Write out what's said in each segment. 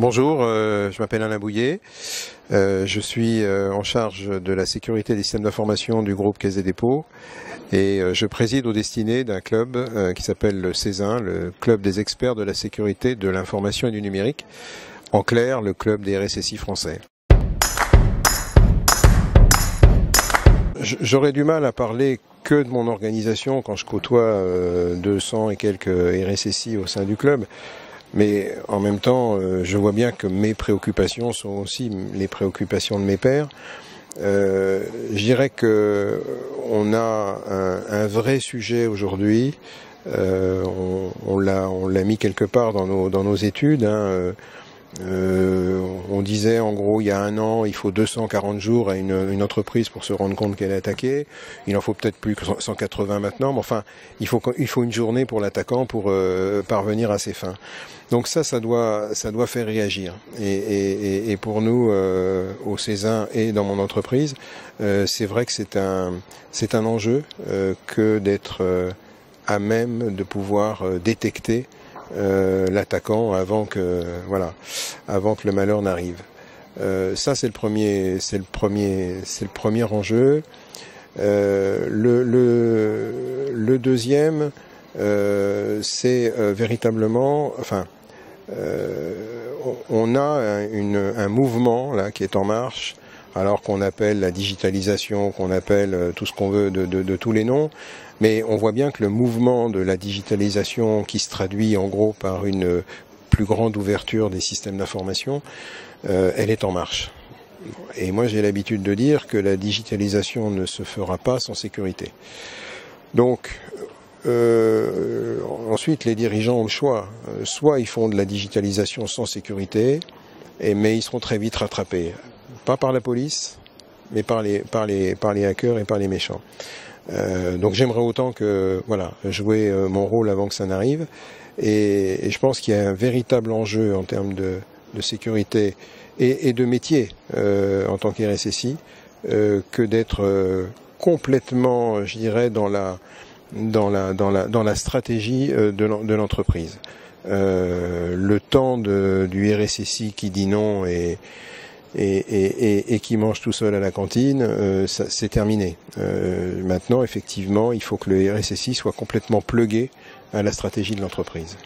Bonjour, je m'appelle Alain Bouillet, je suis en charge de la sécurité des systèmes d'information du groupe Caisse des Dépôts et je préside aux destinées d'un club qui s'appelle le CESIN, le club des experts de la sécurité de l'information et du numérique, en clair le club des RSSI français. J'aurais du mal à parler que de mon organisation quand je côtoie 200 et quelques RSSI au sein du club. Mais en même temps, je vois bien que mes préoccupations sont aussi les préoccupations de mes pairs. Je dirais que on a un vrai sujet aujourd'hui. On l'a mis quelque part dans nos études. On disait en gros il y a un an, il faut 240 jours à une entreprise pour se rendre compte qu'elle est attaquée. Il en faut peut-être plus que 180 maintenant, mais enfin il faut une journée pour l'attaquant pour parvenir à ses fins. Donc ça doit faire réagir. Et pour nous au CESIN et dans mon entreprise, c'est vrai que c'est un enjeu que d'être à même de pouvoir détecter l'attaquant avant que le malheur n'arrive. Ça c'est le premier enjeu. Le deuxième, c'est véritablement, on a un mouvement là qui est en marche, alors qu'on appelle la digitalisation, qu'on appelle tout ce qu'on veut de tous les noms, mais on voit bien que le mouvement de la digitalisation qui se traduit en gros par une plus grande ouverture des systèmes d'information, elle est en marche. Et moi j'ai l'habitude de dire que la digitalisation ne se fera pas sans sécurité. Donc ensuite les dirigeants ont le choix. Soit ils font de la digitalisation sans sécurité, mais ils seront très vite rattrapés. Pas par la police, mais par les hackers et par les méchants. Donc j'aimerais autant que jouer mon rôle avant que ça n'arrive. Et je pense qu'il y a un véritable enjeu en termes de sécurité et de métier en tant qu'RSSI que d'être complètement, je dirais, dans la stratégie de l'entreprise. Le temps du RSSI qui dit non et qui mange tout seul à la cantine, c'est terminé. Maintenant, effectivement, il faut que le RSSI soit complètement plugué à la stratégie de l'entreprise.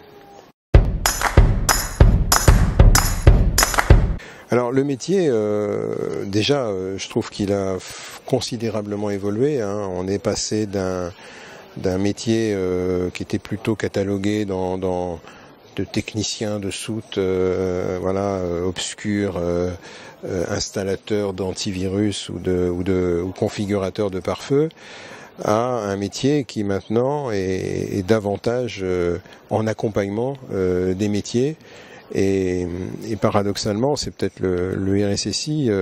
Alors le métier, déjà, je trouve qu'il a considérablement évolué. On est passé d'un métier qui était plutôt catalogué de techniciens de soute, obscurs, installateurs d'antivirus ou configurateurs de pare-feu, à un métier qui maintenant est davantage en accompagnement des métiers. Et paradoxalement, c'est peut-être le RSSI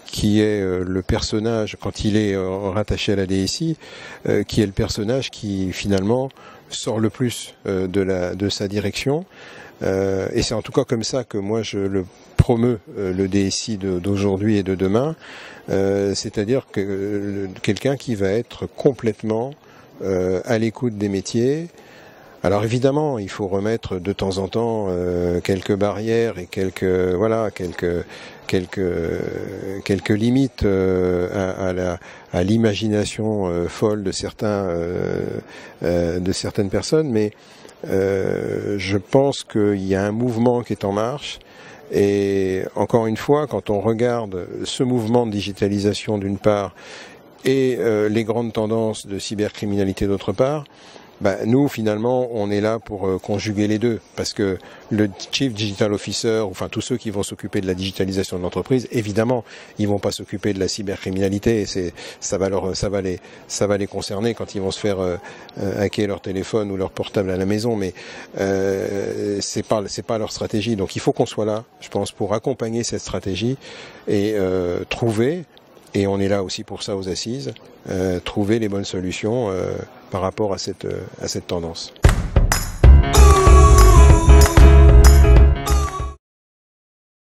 qui est le personnage, quand il est rattaché à la DSI, qui est le personnage qui finalement sort le plus de sa direction. Et c'est en tout cas comme ça que moi je le promeus, le DSI d'aujourd'hui et de demain, c'est-à-dire que quelqu'un qui va être complètement à l'écoute des métiers. Alors évidemment, il faut remettre de temps en temps quelques barrières et quelques limites à l'imagination folle de certaines personnes, mais je pense qu'il y a un mouvement qui est en marche. Et encore une fois, quand on regarde ce mouvement de digitalisation d'une part et les grandes tendances de cybercriminalité d'autre part, nous, finalement, on est là pour conjuguer les deux, parce que le Chief Digital Officer, enfin tous ceux qui vont s'occuper de la digitalisation de l'entreprise, évidemment, ils vont pas s'occuper de la cybercriminalité. Ça va les concerner quand ils vont se faire hacker leur téléphone ou leur portable à la maison, mais c'est pas leur stratégie. Donc, il faut qu'on soit là, je pense, pour accompagner cette stratégie et trouver. Et on est là aussi pour ça aux assises, trouver les bonnes solutions par rapport à cette tendance.